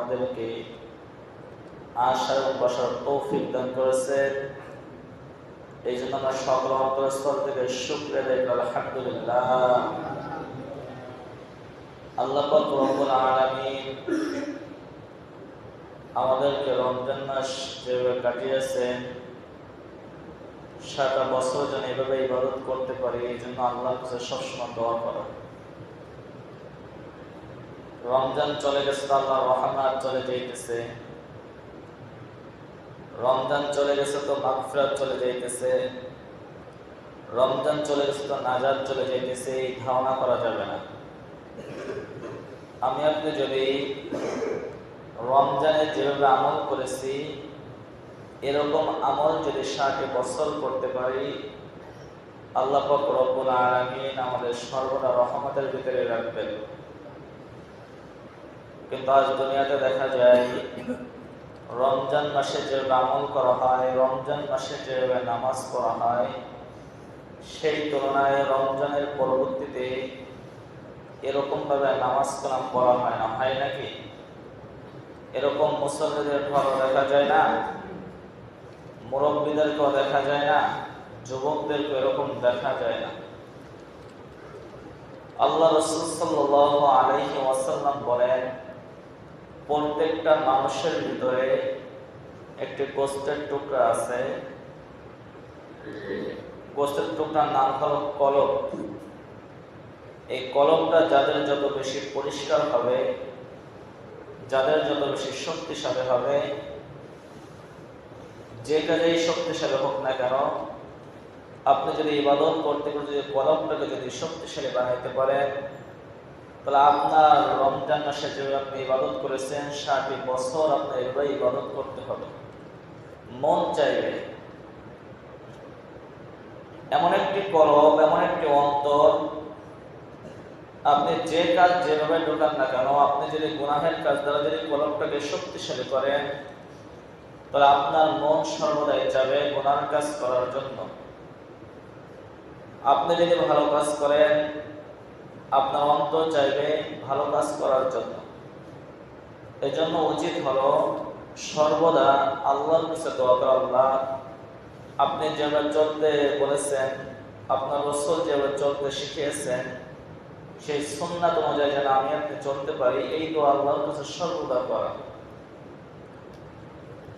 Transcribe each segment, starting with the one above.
আমাদেরকে আশার বসার তৌফিক দান করেছেন। এই জন্য আমরা সকল অন্তরস্থল থেকে শুকরিয়া আদায় করি, আলহামদুলিল্লাহ। আল্লাহ পাক রব্বুল আলামিন আমাদেরকে রমজান মাস যেভাবে কাটিয়েছেন, সারা বছর যেন এভাবে ইবাদত করতে পারি, এই জন্য আল্লাহর কাছে সবসময় দোয়া করো। রমজান চলে গেছে তো আল্লাহর রহমত চলে যাইতেছে, রমজান চলে গেছে তো মাগফিরাত চলে যাইতেছে, রমজান চলে গেছে তো নাজাত চলে যাইতেছে, এই ধারণা করা যাবে না। আমি আপনি যদি রমজানে যেভাবে আমল করেছি এরকম আমল যদি 60 বছর করতে পারি, আল্লাহ পাক রব্বুল আলামিন আমাদের সর্বদা রহমতের ভিতরে রাখবেন। কিন্তু আজ দুনিয়াতে দেখা যায় রমজান মাসে যেভাবে আমল করা হয়, রমজান মাসে যেভাবে নামাজ পড়া হয়, সেই তুলনায় রমজানের পরবর্তীতে এরকম ভাবে নামাজ কালাম পড়া হয় না, হয় নাকি? এরকম মুসল্লিদের ঘরও দেখা যায় না, মুরব্বীদেরকেও দেখা যায় না, যুবকদেরকে এরকম দেখা যায় না। আল্লাহ রাসূল সাল্লাল্লাহু আলাইহি ওয়াসাল্লাম বলেন, প্রত্যেকটা মানুষের ভিতরে একটি গোশতের টুকরা আছে, গোশতের টুকরার নাম হলো কলব। এই কলবটা যাদের যত বেশি পরিষ্কার হবে, যাদের যত বেশি শক্তিশালী হবে, যে কাজেই শক্তিশালী হোক না কেন, আপনি যদি ইবাদত করতে করতে যদি কলবটাকে যদি শক্তিশালী বানাইতে পারেন, তাহলে আপনার রমজান মাসে যেভাবে আপনি ইবাদত করেছেন 60 বছর আপনার এভাবে ইবাদত করতে হবে। মন চাইবে এমন একটি কলব, এমন একটি অন্তর, আপনি যে কাজ যেভাবে ঢোকান না কেন, আপনি যদি গুনাহের কাজ দ্বারা যদি কলবটাকে শক্তিশালী করেন, তাহলে আপনার মন সর্বদাই যাবে গুনাহের কাজ করার জন্য। আপনি যদি ভালো কাজ করেন, আপনার অন্তর চাইবে ভালো কাজ করার জন্য। এই জন্য উচিত হলো সর্বদা আল্লাহর কাছে দোয়া করা, আল্লাহ আপনি যেভাবে চলতে বলেছেন, আপনার রাসূল যেভাবে চলতে শিখিয়েছেন, সেই সুন্নাত অনুযায়ী যেন আমি আপনি চলতে পারি, এই দোয়া আল্লাহর কাছে সর্বদা করা।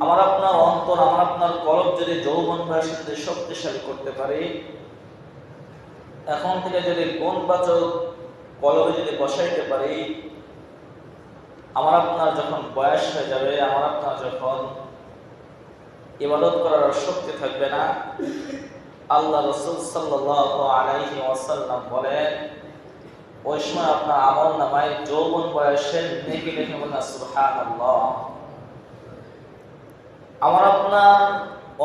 আমার আপনার অন্তর, আমার আপনার কলব যদি যৌবন বয়সে যদি শক্তিশালী করতে পারি, এখন থেকে যদি গুণবাচক কলবে যদি বসাইতে পারি, আমার আপনার যখন বয়স হয়ে যাবে, আমার আপনার যখন ইবাদত করার শক্তি থাকবে না, আল্লাহ রাসূল সাল্লাল্লাহু আলাইহি ওয়াসাল্লাম বলেন, ওই সময় আপনার আমল নামায় যৌবন বয়সের নেকি লিখে বলেন সুবহানাল্লাহ। আমার আপনার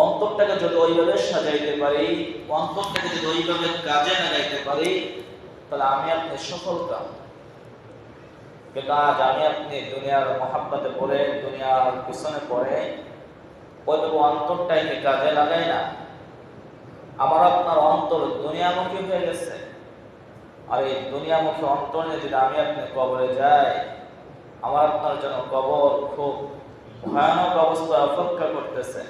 অন্তরটাকে যদি ওইভাবে সাজাইতে পারি, অন্তরটাকে যদি ওইভাবে কাজে লাগাইতে পারি, তাহলে আমি আপনি সফল কাম। কিন্তু আজ আমি আপনি দুনিয়ার মহাব্বতে পড়ে, দুনিয়ার পিছনে পড়ে ওইভাবে অন্তরটাকে কাজে লাগাই না। আমার আপনার অন্তর দুনিয়ামুখী হয়ে গেছে, আর এই দুনিয়ামুখী অন্তর নিয়ে যদি আমি আপনি কবরে যাই, আমার আপনার জন্য কবর খুব ভয়ানক অবস্থা অপেক্ষা করতেছে।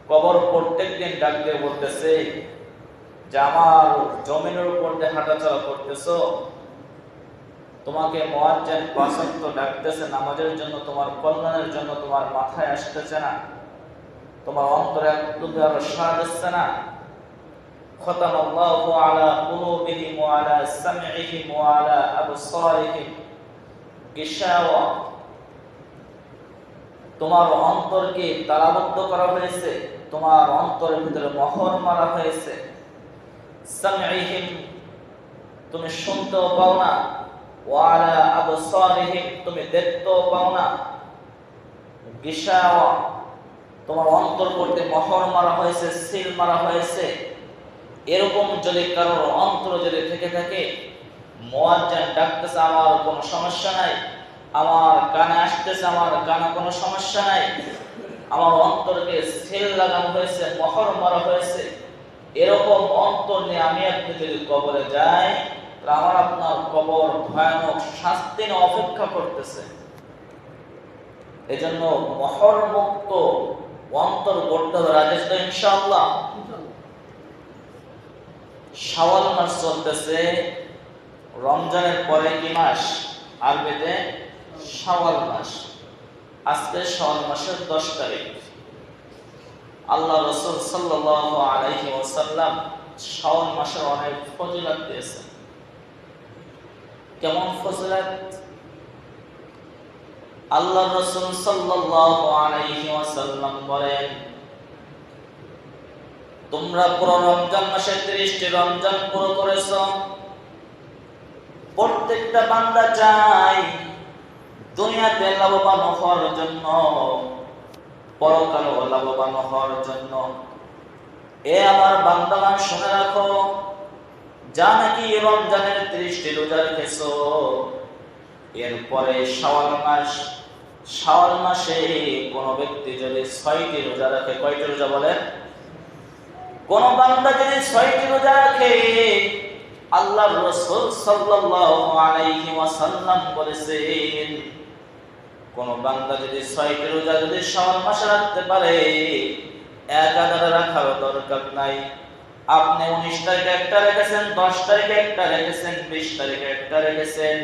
কবর প্রত্যেকদিন ডাক দিয়ে বলতেছে যে আমার জমিনের উপর দিয়ে হাঁটাচলা করতেছো, তোমাকে মুয়াজ্জিন 5 ওয়াক্ত ডাকতেছে নামাজের জন্য, তোমার কল্যাণের জন্য, তোমার মাথায় আসতেছে না, তোমার অন্তরে একটু সাড়া দিচ্ছে না। খতামাল্লাহু আলা কুলুবিহিম ওয়া আলা সামইহিম ওয়া আলা আবসারিহিম গিশাওয়া। তোমার অন্তরকে তালাবদ্ধ করা হয়েছে, তোমার অন্তরের ভিতরে মোহর মারা হয়েছে। সামইহিম, তুমি শুনতেও পাও না, ওয়া আলা আবসারিহিম, তুমি দেখতেও পাও না। গিশাওয়া, তোমার অন্তর করতে মোহর মারা হয়েছে, সিল মারা হয়েছে। এরকম যদি কারোর অন্তর যদি থেকে থাকে, মুয়াজ্জিন ডাকতেছে আমার কোনো সমস্যা নাই, আমার কানে আসতেছে আমার কানে কোনো সমস্যা নাই, আমার অন্তরকে সিল লাগানো হয়েছে, মোহর মারা হয়েছে, এরকম অন্তর নিয়ে আমি আপনি যদি কবরে যাই, তাহলে আমার আপনার কবর ভয়ানক শাস্তি নিয়ে অপেক্ষা করতেছে। এজন্য মহর মুক্ত অন্তর গড়তে হবে। রাজেশ তো ইনশাআল্লাহ। শাওয়াল মাস চলতেছে, রমজানের পরে কি মাস? আরবিতে শাওয়াল মাস। আজকে শাওয়াল মাসের 10 তারিখ। আল্লাহ রাসূল সাল্লাল্লাহু আলাইহি ওয়াসাল্লাম শাওয়াল মাসের অনেক ফজিলত দিয়েছেন। কেমন ফজিলত? আল্লাহ রাসূল সাল্লাল্লাহু আলাইহি ওয়াসাল্লাম বলেন, তোমরা পুরো রমজান মাসে 30টি রমজান পুরো করেছো। প্রত্যেকটা বান্দা চায় দুনিয়াতে লাভবান হওয়ার জন্য, পরকালেও লাভবান হওয়ার জন্য। এ আমার বান্দাগণ শুনে রাখো, যা নাকি রমজানের 30টি রোজা রেখেছো, এরপরে শাওয়াল মাসে কোন ব্যক্তি যদি 6টি রোজা রাখে, কয়টি রোজা বলেন? কোন বান্দা যদি 6টি রোজা রাখে, আল্লাহর রাসূল সাল্লাল্লাহু আলাইহি ওয়াসাল্লাম বলেছেন, কোন বান্দা যদি 6টি রোজা যদি শাওয়াল মাসে রাখতে পারে, একাধারে রাখার দরকার নাই। আপনি 19 তারিখে একটা রেখেছেন, 10 তারিখে একটা রেখেছেন, 20 তারিখে একটা রেখেছেন,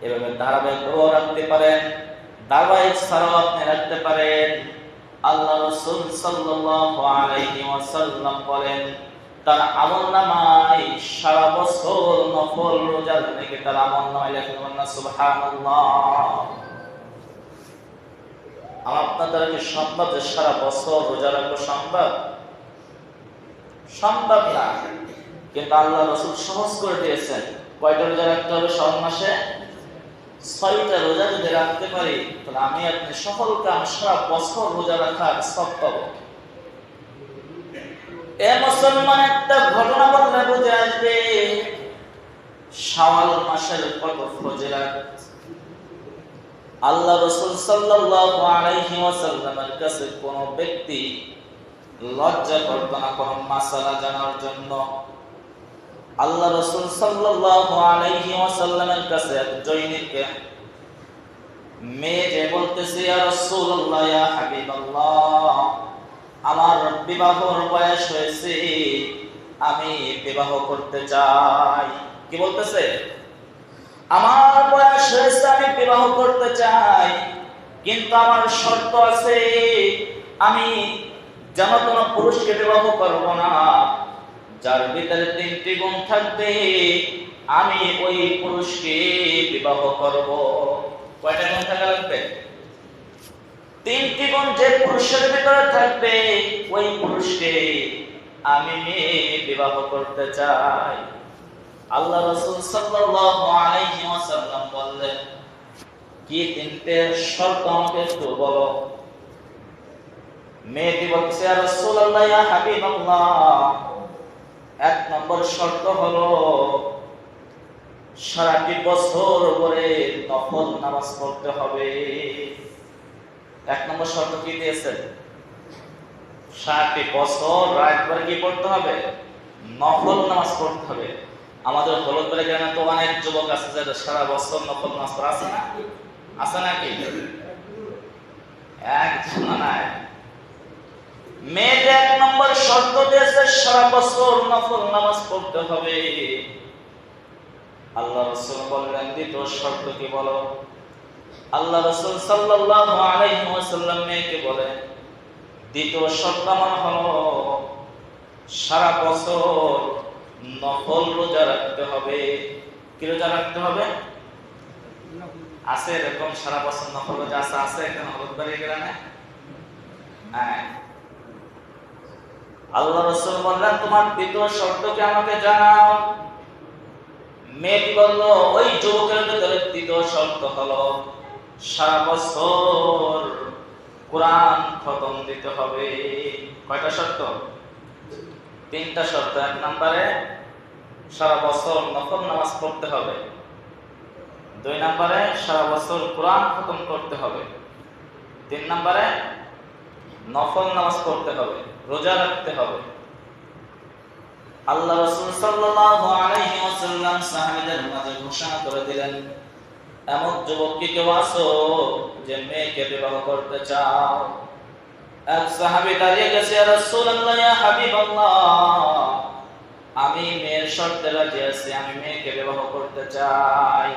এভাবে ধারাবাহিকভাবে রাখতে পারেন, ধারাবাহিক ছাড়াও আপনি রাখতে পারেন। আল্লাহ রাসূল সাল্লাল্লাহু আলাইহি ওয়াসাল্লাম বলেন, তার আমলনামায় সারা বছর নফল রোজার নেকি তার আমলনামায় লেখা হবে না। সুবহানাল্লাহ। আপনাদেরকে সম্ভব যে সারা বছর রোজা রাখবো? সম্ভব না। কিন্তু আল্লাহ রাসূল সহজ করে দিয়েছেন। কয়টা রোজা রাখতে হবে শাওয়াল মাসে? 6টা রোজা যদি রাখতে পারি, তাহলে আমি আপনি সকল কাম সারা বছর রোজা রাখার সব পাবো। এ মুসলমান, একটা ঘটনা বললে বুঝে আসবে শাওয়াল মাসের কত ফজিলত। আল্লাহ রাসূল সাল্লাল্লাহু আলাইহি ওয়াসাল্লামের কাছে কোন ব্যক্তি লজ্জা করত না কোন মাসালা জানার জন্য। আল্লাহ রাসূল সাল্লাল্লাহু আলাইহি ওয়াসাল্লামের কাছে এক জৈনিককে মেয়ে যে বলতেছে, ইয়া রাসূলুল্লাহ, ইয়া হাবিবাল্লাহ, আমার বিবাহের বয়স হয়েছে, আমি বিবাহ করতে চাই। কি বলতেছে? আমার বয়স হয়েছে, আমি বিবাহ করতে চাই, কিন্তু আমার শর্ত আছে, আমি যেন কোনো পুরুষকে বিবাহ করব না যার ভিতরে 3টি গুণ থাকবে, আমি ওই পুরুষকে বিবাহ করব। কয়টা গুণ থাকা লাগবে? 3টি গুণ যে পুরুষের ভিতরে থাকবে, ওই পুরুষকে আমি বিবাহ করতে চাই। আল্লাহ রাসূল সাল্লাল্লাহু আলাইহি ওয়াসাল্লাম বললেন, কি 3টে শর্ত আমাকে একটু বলো। মেয়েটি বলছে, ইয়া রাসূলুল্লাহ, ইয়া হাবিবাল্লাহ, 1 নম্বর শর্ত হলো সারাটি বছর ধরে নফল নামাজ পড়তে হবে। 1 নম্বর শর্ত কি দিয়েছেন? সারাটি বছর রাত ভরে কি পড়তে হবে? নফল নামাজ পড়তে হবে। আমাদের হলুদবাড়ি গ্রামে তো অনেক যুবক আছে যারা সারা বছর নফল নামাজ পড়ে, আছে না? আছে নাকি? একজন নাই। মেয়েদের 1 নম্বর শর্ত দিয়েছে, সারা বছর নফল নামাজ পড়তে হবে। আল্লাহ রাসূল বললেন, দ্বিতীয় শর্ত কি বলো? আল্লাহ রাসূল সাল্লাল্লাহু আলাইহি ওয়াসাল্লাম মেয়েকে বলে, দ্বিতীয় শর্ত আমার হলো সারা বছর নফল রোজা রাখতে হবে। কি রোজা রাখতে হবে? আছে এরকম সারা বছর নফল রোজা আছে এখানে হলুদবাড়ি গ্রামে? হ্যাঁ। আল্লাহ রাসূল বললেন, তোমার দ্বিতীয় শর্তকে আমাকে জানাও। মেয়েটি বলল, ওই যুবকের ভিতরে দ্বিতীয় শর্ত হলো সারা বছর কোরআন খতম দিতে হবে। কয়টা শর্ত? 3টা শর্ত। 1 নম্বরে সারা বছর নফল নামাজ পড়তে হবে। 2 নম্বরে সারা বছর কোরআন খতম করতে হবে। 3 নম্বরে নফল নামাজ পড়তে হবে, রোজা রাখতে হবে। আল্লাহ রাসূল সাল্লাল্লাহু আলাইহি ওয়াসাল্লাম সাহাবীদের মাঝে ঘোষণা করে দিলেন, এমন যুবক কি কেউ আছো যে মেয়েকে বিবাহ করতে চাও? এক সাহাবী দাঁড়িয়ে গেছে, ইয়া রাসূলুল্লাহ, ইয়া হাবিবাল্লাহ, আমি মেয়ের শর্তে রাজি আছি, আমি মেয়েকে বিবাহ করতে চাই।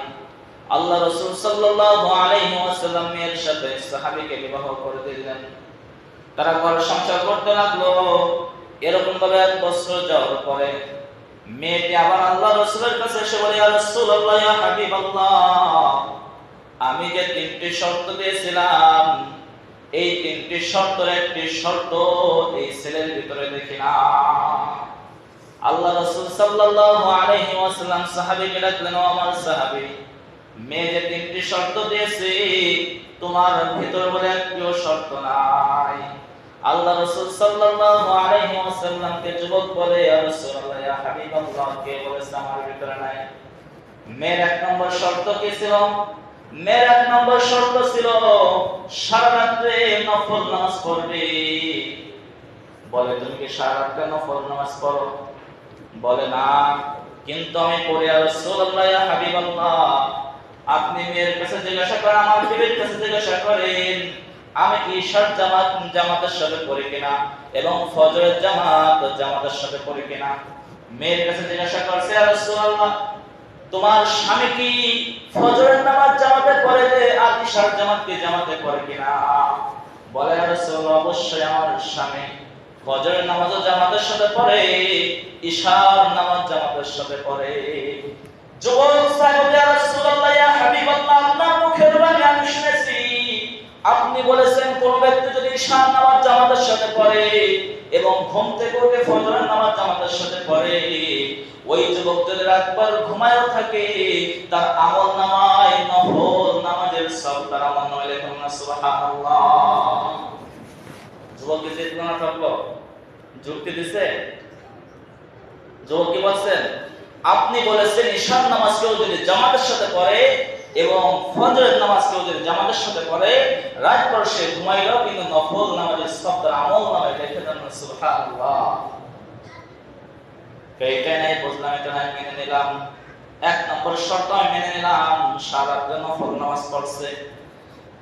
আল্লাহ রাসূল সাল্লাল্লাহু আলাইহি ওয়াসাল্লাম মেয়ের সাথে সাহাবীকে বিবাহ করে দিলেন। তারা ঘর সংসার করতে লাগলো। এরকম ভাবে 1 বছর যাওয়ার পরে মেয়েটি আবার আল্লাহ রাসূলের কাছে এসে বলে, ইয়া রাসূলুল্লাহ, ইয়া হাবিবাল্লাহ, আমি যে 3টি শর্ত দিয়েছিলাম, এই 3টি শর্তের একটি শর্ত এই ছেলের ভিতরে দেখি না। আল্লাহ রাসূল সাল্লাল্লাহু আলাইহি ওয়াসাল্লাম সাহাবীকে ডাকলেন, ও আমার সাহাবী, মেয়ে যে 3টি শর্ত দিয়েছে, তোমার ভিতরে বলে একটিও শর্ত নাই। আল্লাহ রাসূল সাল্লাল্লাহু আলাইহি ওয়াসাল্লামকে যুবক বলে, ইয়া রাসূলুল্লাহ, ইয়া হাবিবাল্লাহ, কে বলেছে আমার ভিতরে নাই? মেয়ের 1 নম্বর শর্ত কি ছিল? মেয়ের 1 নম্বর শর্ত ছিল সারা রাতে নফল নামাজ পড়বে। বলে, তুমি কি সারা রাতে নফল নামাজ পড়ো? বলে, না, কিন্তু আমি পড়ি। ইয়া রাসূলুল্লাহ, ইয়া হাবিবাল্লাহ, আপনি মেয়ের কাছে জিজ্ঞাসা করেন, আমার বিবির কাছে জিজ্ঞাসা করেন, আমি কি ঈশার জামাতের সাথে পড়ি কিনা এবং ফজরের জামাতের সাথে পড়ি কিনা। মেয়ের কাছে জিজ্ঞাসা করছে, ইয়া রাসূলুল্লাহ, তোমার স্বামী কি ফজরের নামাজ জামাতে পড়ে আর ঈশার জামাত কি জামাতে পড়ে কিনা? বলে, ইয়া রাসূলুল্লাহ, অবশ্যই আমার স্বামী ফজরের নামাজও জামাতের সাথে পড়ে, ঈশার নামাজ জামাতের সাথে পড়ে। যুবক সাহেব, ইয়া রাসূলুল্লাহ, ইয়া হাবিবাল্লাহ, আপনার মুখের বাণী আমি শুনেছি, আপনি বলেছেন কোন ব্যক্তি যদি ঈশার নামাজ জামাতের সাথে পড়ে এবং ঘুম থেকে উঠে ফজরের নামাজ জামাতের সাথে পড়ে, ওই যুবক যদি রাতভর ঘুমায়ও থাকে, তার আমলনামায় নফল নামাজের সব তার আমলনামায় লেখা হবে। সুবহানাল্লাহ। যুবক কি জিতলো না থাকলো? যুক্তি দিছে? যুবক কি বলছেন? আপনি বলেছেন ঈশার নামাজ কেউ যদি জামাতের সাথে পড়ে এবং ফজরের নামাজ কেউ যদি জামাতের সাথে পড়ে, রাতভর সে ঘুমাইলেও কিন্তু নফল নামাজের সব তার আমলনামায় লেখা হবে। সুবহানাল্লাহ। এইটাই নাই বুঝলাম, এটা নাই মেনে নিলাম। 1 নম্বর শর্ত আমি মেনে নিলাম, সারা রাত নফল নামাজ পড়ছে,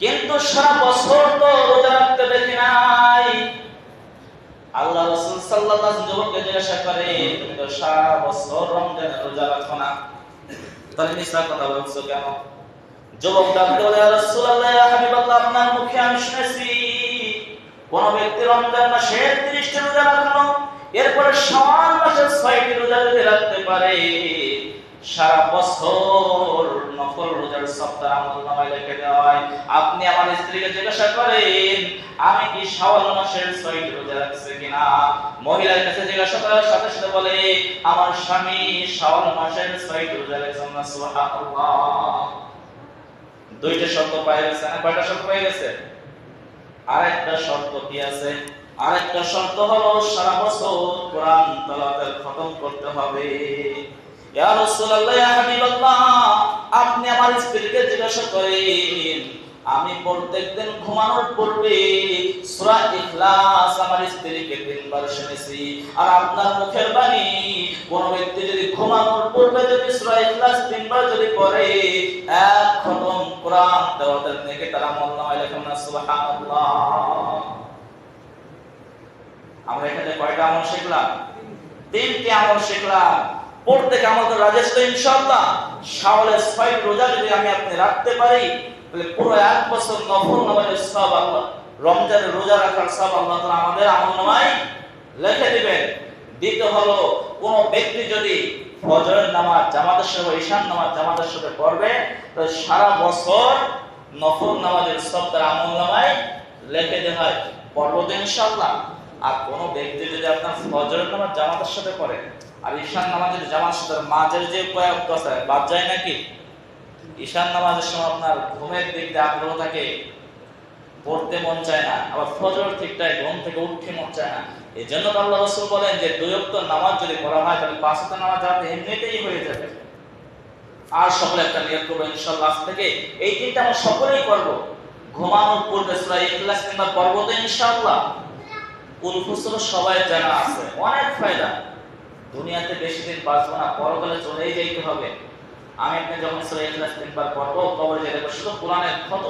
কিন্তু সারা বছর তো রোজা রাখতে দেখি নাই। আল্লাহ রাসূল সাল্লাল্লাহু আলাইহি ওয়াসাল্লাম যুবককে জিজ্ঞাসা করে, তুমি তো সারা বছর রমজানে রোজা রাখো না, তাহলে মিথ্যা কথা বলছো কেন? যুবক ডাকতে বলে, ইয়া রাসূলুল্লাহ, ইয়া হাবিবাল্লাহ, আপনার মুখে আমি শুনেছি কোন ব্যক্তি রমজান মাসে 30টি রোজা রাখলো, এরপরে শাওয়াল মাসের 6টি রোজা যদি রাখতে পারে, সারা বছর নফল রোজার সব তার আমলনামায় লিখে দেওয়া হয়। আপনি আমার স্ত্রীকে জিজ্ঞাসা করেন, আমি কি শাওয়াল মাসের 6টি রোজা রাখছি কিনা? মহিলার কাছে জিজ্ঞাসা করার সাথে সাথে বলে, আমার স্বামী শাওয়াল মাসের 6টি রোজা রাখছেন। সুবহানাল্লাহ। 2টা শর্ত পাই গেছে না? কয়টা শর্ত পাই গেছে? আরেকটা শর্ত কি আছে? আরেকটা শর্ত হলো সারা বছর কোরআন তেলাওয়াত খতম করতে হবে। ইয়া রাসূলুল্লাহ, ইয়া হাবিবাল্লাহ, আপনি আমার স্ত্রীকে জিজ্ঞাসা করেন, আমি প্রত্যেকদিন ঘুমানোর পূর্বে সূরা ইখলাস আমার স্ত্রীকে 3 বার শুনেছি, আর আপনার মুখের বাণী কোন ব্যক্তি যদি ঘুমানোর পূর্বে যদি সূরা ইখলাস 3 বার যদি পড়ে, 1 খতম কোরআন তেলাওয়াতের নেকি তার আমলনামায় লেখা হবে। সুবহানাল্লাহ। আমরা এখানে কয়টা আমল শিখলাম? 3টি আমল শিখলাম। প্রত্যেক আমল তো রাজেশ তো ইনশাআল্লাহ। শাওয়ালের 6 রোজা যদি আমি আপনি রাখতে পারি, তাহলে পুরো 1 বছর নফল নামাজের সওয়াব আল্লাহ, রমজানের রোজা রাখার সওয়াব আল্লাহ তাআলা আমাদের আমলনামায় লিখে দিবেন। দ্বিতীয় হলো, কোন ব্যক্তি যদি ফজরের নামাজ জামাতের সাথে, ঈশার নামাজ জামাতের সাথে পড়বে, তাহলে সারা বছর নফল নামাজের সওয়াব তার আমলনামায় লিখে দেওয়া হয়। পড়ব তো ইনশাআল্লাহ। আর কোন ব্যক্তি যদি আপনার ফজরের নামাজ জামাতের সাথে পড়ে আর ঈশার নামাজের জামাতের সাথে মাঝের যে কয়েক আছে বাদ যায় নাকি? ঈশার নামাজের সময় আপনার ঘুমের দিক দিয়ে আগ্রহ থাকে, পড়তে মন চায় না, আবার ফজর ঠিকঠাক ঘুম থেকে উঠতে মন চায় না। এই জন্য আল্লাহ রাসূল বলেন যে 2 ওয়াক্ত নামাজ যদি পড়া হয় তাহলে 5 ওয়াক্ত নামাজ যাতে এমনিতেই হয়ে যাবে। আর সকলে একটা নিয়ত করব ইনশাআল্লাহ, আজ থেকে এই 3টা আমরা সকলেই করব। ঘুমানোর পূর্বে সূরা ইখলাস 3 বার পড়ব তো ইনশাআল্লাহ। কুল ফুসুর সবাই জানা আছে, অনেক ফায়দা। দুনিয়াতে বেশি দিন বাঁচবো না, পরকালে চলেই যাইতে হবে। আমি আপনি যখন সূরা ইখলাস 3 বার পড়বো কবরে যেতে শুধু কোরআনের খতম